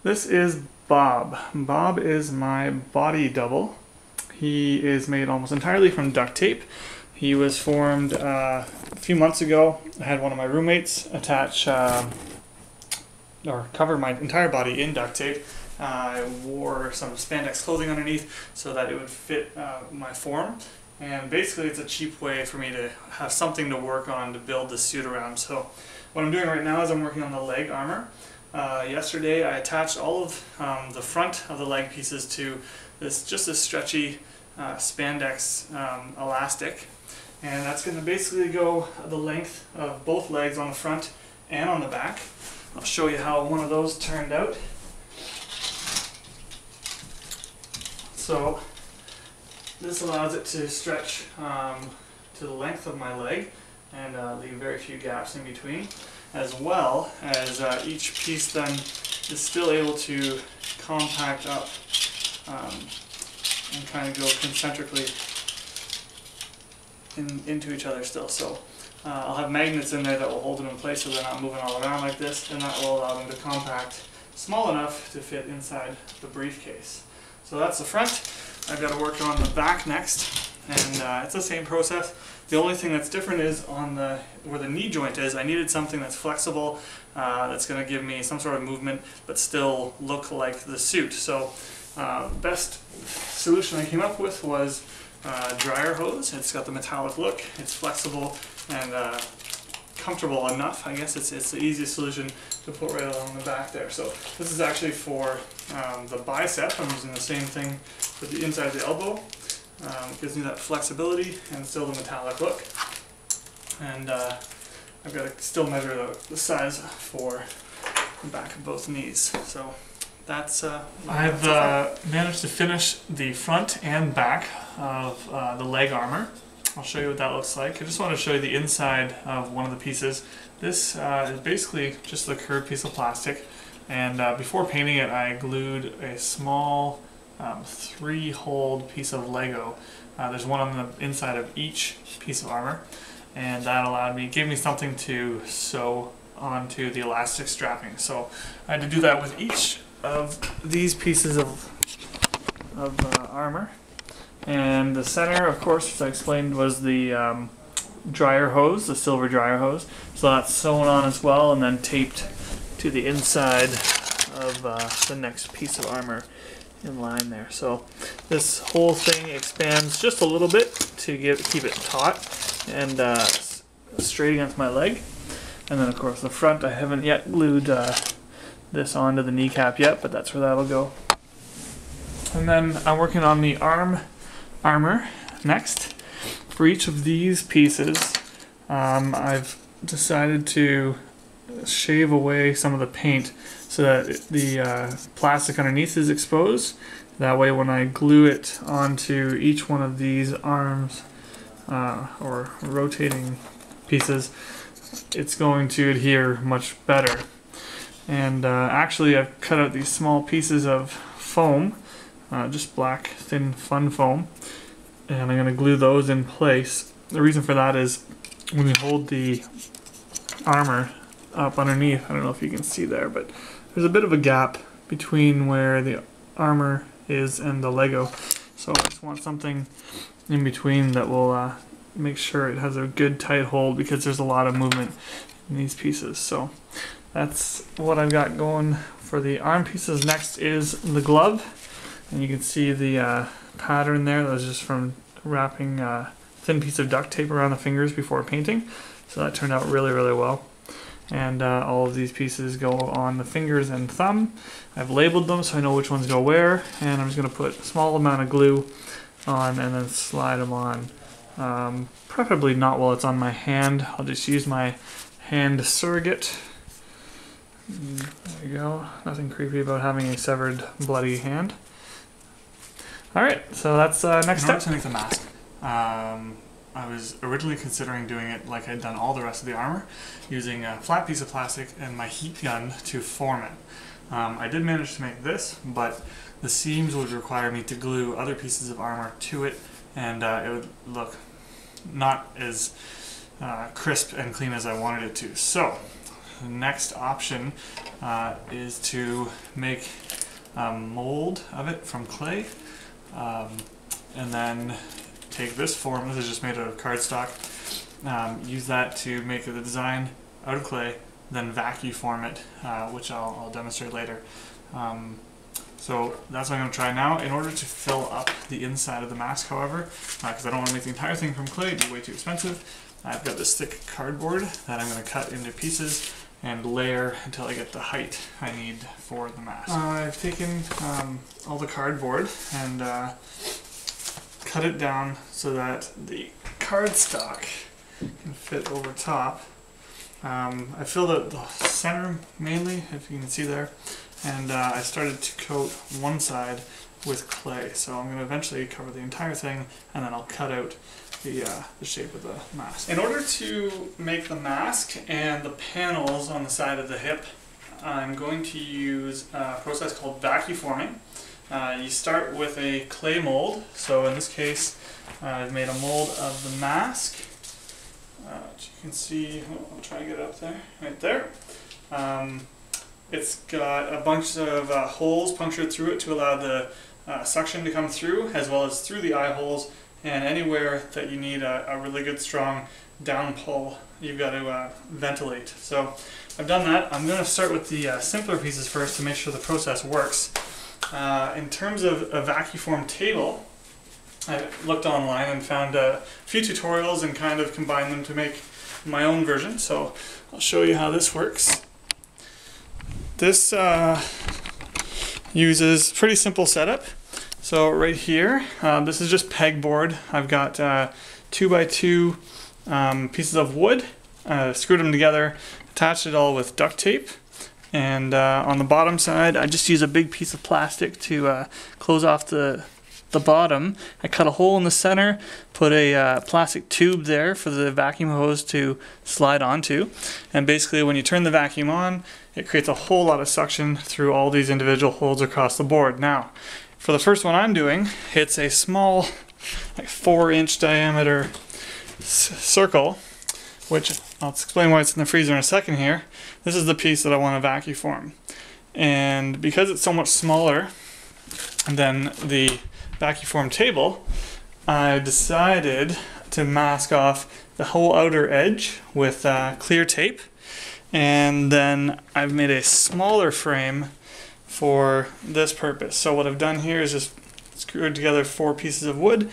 This is Bob. Bob is my body double. He is made almost entirely from duct tape. He was formed a few months ago. I had one of my roommates attach or cover my entire body in duct tape. I wore some spandex clothing underneath so that it would fit my form. And basically it's a cheap way for me to have something to work on to build the suit around. So what I'm doing right now is I'm working on the leg armor. Yesterday I attached all of the front of the leg pieces to just this stretchy spandex elastic, and that's going to basically go the length of both legs on the front and on the back. I'll show you how one of those turned out. So this allows it to stretch to the length of my leg and leave very few gaps in between, as well as each piece then is still able to compact up and kind of go concentrically into each other still. So I'll have magnets in there that will hold them in place so they're not moving all around like this, and that will allow them to compact small enough to fit inside the briefcase. So that's the front. I've got to work on the back next, and it's the same process. The only thing that's different is on where the knee joint is. I needed something that's flexible, that's going to give me some sort of movement but still look like the suit. So best solution I came up with was dryer hose. It's got the metallic look, it's flexible and comfortable enough. I guess it's the easiest solution to put right along the back there. So this is actually for the bicep. I'm using the same thing for the inside of the elbow. It gives me that flexibility and still the metallic look. And I've got to still measure the size for the back of both knees. So that's I've managed to finish the front and back of the leg armor. I'll show you what that looks like. I just want to show you the inside of one of the pieces. This is basically just the curved piece of plastic, and before painting it I glued a small 3-hole piece of Lego. There's one on the inside of each piece of armor, and that gave me something to sew onto the elastic strapping. So I had to do that with each of these pieces of armor. And the center, of course, as I explained, was the dryer hose, the silver dryer hose. So that's sewn on as well and then taped to the inside of the next piece of armor in line there. So this whole thing expands just a little bit to keep it taut and straight against my leg. And then of course the front, I haven't yet glued this onto the kneecap yet, but that's where that'll go. And then I'm working on the armor next. For each of these pieces, I've decided to shave away some of the paint so that the plastic underneath is exposed. That way when I glue it onto each one of these arms or rotating pieces, it's going to adhere much better. And actually I've cut out these small pieces of foam, just black thin fun foam, and I'm going to glue those in place. The reason for that is when you hold the armor up underneath, I don't know if you can see there, but there's a bit of a gap between where the armor is and the Lego. So I just want something in between that will make sure it has a good tight hold, because there's a lot of movement in these pieces. So that's what I've got going for the arm pieces. Next is the glove, and you can see the pattern there. That was just from wrapping a thin piece of duct tape around the fingers before painting. So that turned out really, really well. And all of these pieces go on the fingers and thumb. I've labeled them so I know which ones go where, and I'm just going to put a small amount of glue on and then slide them on. Preferably not while it's on my hand. I'll just use my hand surrogate. There you go. Nothing creepy about having a severed, bloody hand. Alright, so that's next step. To make the mask, I was originally considering doing it like I'd done all the rest of the armor, using a flat piece of plastic and my heat gun to form it. I did manage to make this, but the seams would require me to glue other pieces of armor to it, and it would look not as crisp and clean as I wanted it to. So the next option is to make a mold of it from clay, and then take this form. This is just made out of cardstock. Use that to make the design out of clay, then vacuform it, which I'll demonstrate later. So that's what I'm going to try now. In order to fill up the inside of the mask, however, because I don't want to make the entire thing from clay, it'd be way too expensive, I've got this thick cardboard that I'm going to cut into pieces and layer until I get the height I need for the mask. I've taken all the cardboard and cut it down so that the cardstock can fit over top. I filled out the center mainly, if you can see there, and I started to coat one side with clay. So I'm going to eventually cover the entire thing, and then I'll cut out the shape of the mask. In order to make the mask and the panels on the side of the hip, I'm going to use a process called vacuforming. You start with a clay mold. So in this case, I've made a mold of the mask. Which you can see, I'll try to get it up there, right there. It's got a bunch of holes punctured through it to allow the suction to come through, as well as through the eye holes, and anywhere that you need a really good strong down pull, you've got to ventilate. So I've done that. I'm going to start with the simpler pieces first to make sure the process works. In terms of a vacuform table, I looked online and found a few tutorials and kind of combined them to make my own version. So I'll show you how this works. This uses pretty simple setup. So right here, this is just pegboard. I've got 2x2 pieces of wood, screwed them together, attached it all with duct tape. And on the bottom side, I just use a big piece of plastic to close off the bottom. I cut a hole in the center, put a plastic tube there for the vacuum hose to slide onto, and basically when you turn the vacuum on, it creates a whole lot of suction through all these individual holes across the board. Now, for the first one I'm doing, it's a small, like 4-inch diameter circle, which I'll explain why it's in the freezer in a second here. This is the piece that I want to vacuform. And because it's so much smaller than the vacuform table, I decided to mask off the whole outer edge with clear tape, and then I've made a smaller frame for this purpose. So what I've done here is just screwed together 4 pieces of wood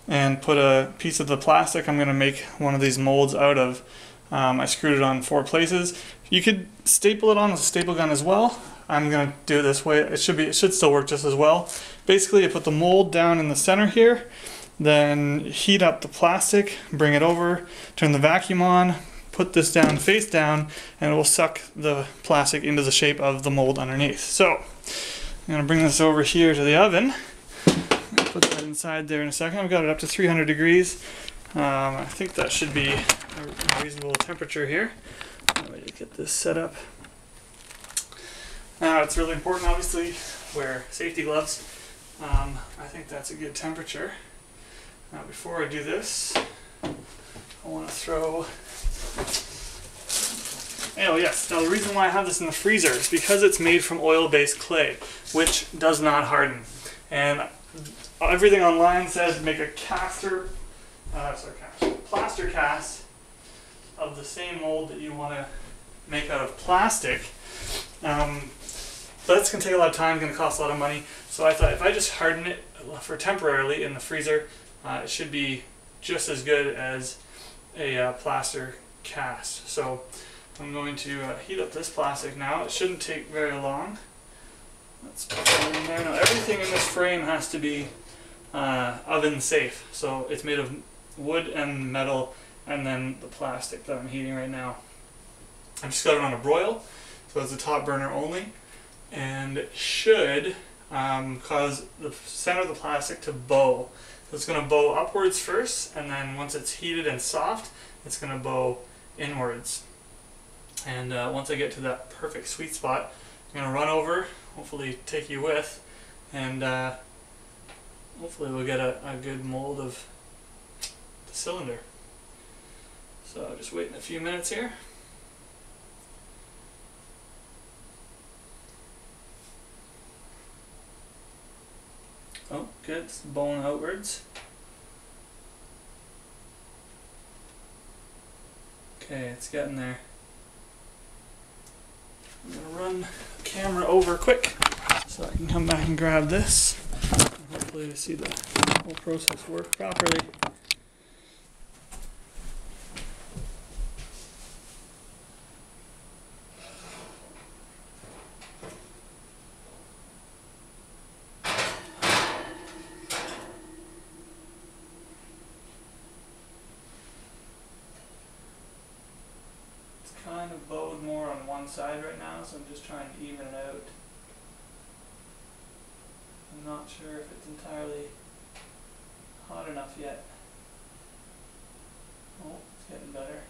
and put a piece of the plastic I'm going to make one of these molds out of. I screwed it on 4 places. You could staple it on with a staple gun as well. I'm going to do it this way. It should still work just as well. Basically, I put the mold down in the center here, then heat up the plastic, bring it over, turn the vacuum on, put this down face down, and it will suck the plastic into the shape of the mold underneath. So I'm going to bring this over here to the oven. Put that inside there in a second. I've got it up to 300 degrees. I think that should be a reasonable temperature here. Let me just get this set up. Now it's really important, obviously, wear safety gloves. I think that's a good temperature. Now before I do this, I want to throw... Oh yes, now the reason why I have this in the freezer is because it's made from oil-based clay, which does not harden. And everything online says make a plaster cast of the same mold that you want to make out of plastic. But that's going to take a lot of time, going to cost a lot of money. So I thought if I just harden it for temporarily in the freezer, it should be just as good as a plaster cast. So I'm going to heat up this plastic now. It shouldn't take very long. Let's put that in there. Now everything in this frame has to be oven safe. So it's made of wood and metal, and then the plastic that I'm heating right now. I've just got it on a broil, so it's a top burner only, and it should cause the center of the plastic to bow. So it's going to bow upwards first, and then once it's heated and soft, it's going to bow inwards. And once I get to that perfect sweet spot, I'm going to run over, hopefully take you with, and hopefully we'll get a good mold of the cylinder. So just waiting a few minutes here. good. It's bone outwards. Okay, it's getting there. I'm gonna run the camera over quick so I can come back and grab this. And hopefully to see the whole process work properly. Kind of bowed more on one side right now, so I'm just trying to even it out. I'm not sure if it's entirely hot enough yet. Oh, it's getting better.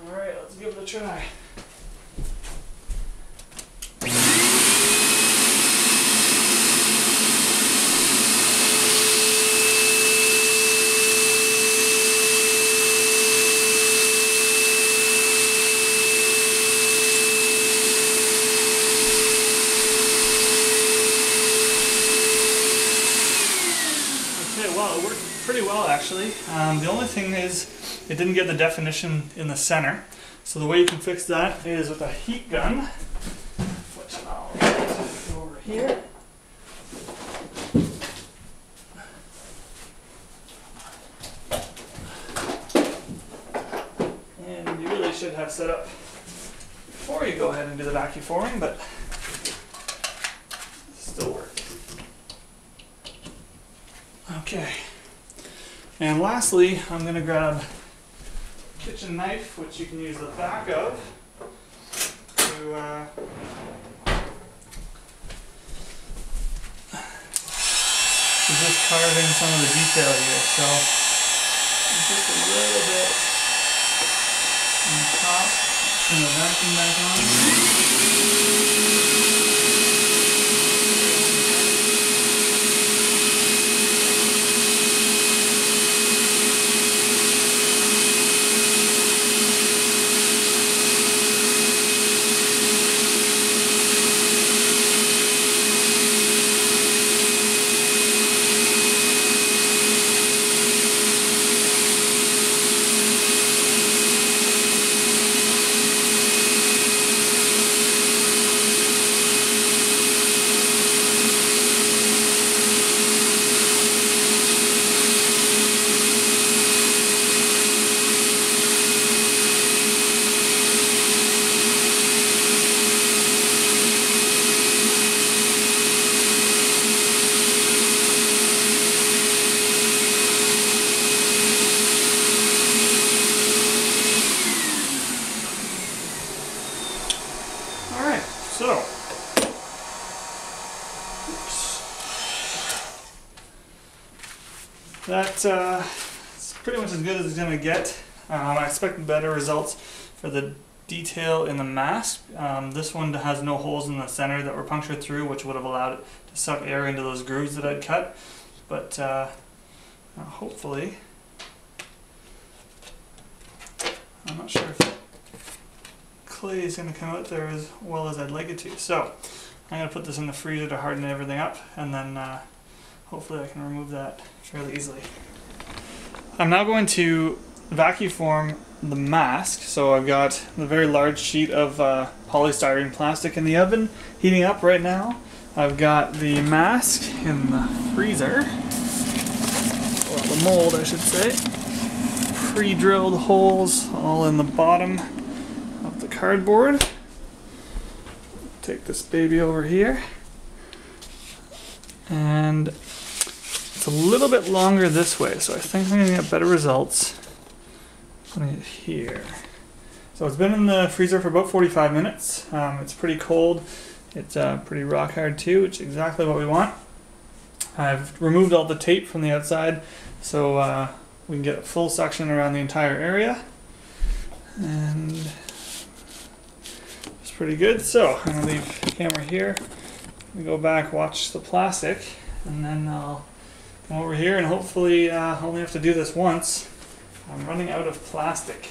Alright, let's give it a try. Well, it worked pretty well actually. The only thing is it didn't get the definition in the center. So the way you can fix that is with a heat gun, which I'll go over here. And you really should have set up before you go ahead and do the vacuforming, but it still works. Okay, and lastly, I'm going to grab a kitchen knife, which you can use the back of, to just carve in some of the detail here. So just a little bit on top, turn the vacuum back on. So, that's pretty much as good as it's going to get. I expect better results for the detail in the mask. This one has no holes in the center that were punctured through, which would have allowed it to suck air into those grooves that I'd cut. But hopefully, I'm not sure if clay is going to come out there as well as I'd like it to. So I'm going to put this in the freezer to harden everything up, and then hopefully I can remove that fairly easily. I'm now going to vacuform the mask. So I've got the very large sheet of polystyrene plastic in the oven heating up right now. I've got the mask in the freezer, or the mold I should say. Pre-drilled holes all in the bottom of the cardboard. Take this baby over here, and it's a little bit longer this way, so I think I'm going to get better results putting it here. So it's been in the freezer for about 45 minutes. It's pretty cold. It's pretty rock hard too, which is exactly what we want. I've removed all the tape from the outside, so we can get a full suction around the entire area, and it's pretty good. So I'm gonna leave the camera here. We go back, watch the plastic, and then I'll come over here and hopefully only have to do this once. I'm running out of plastic.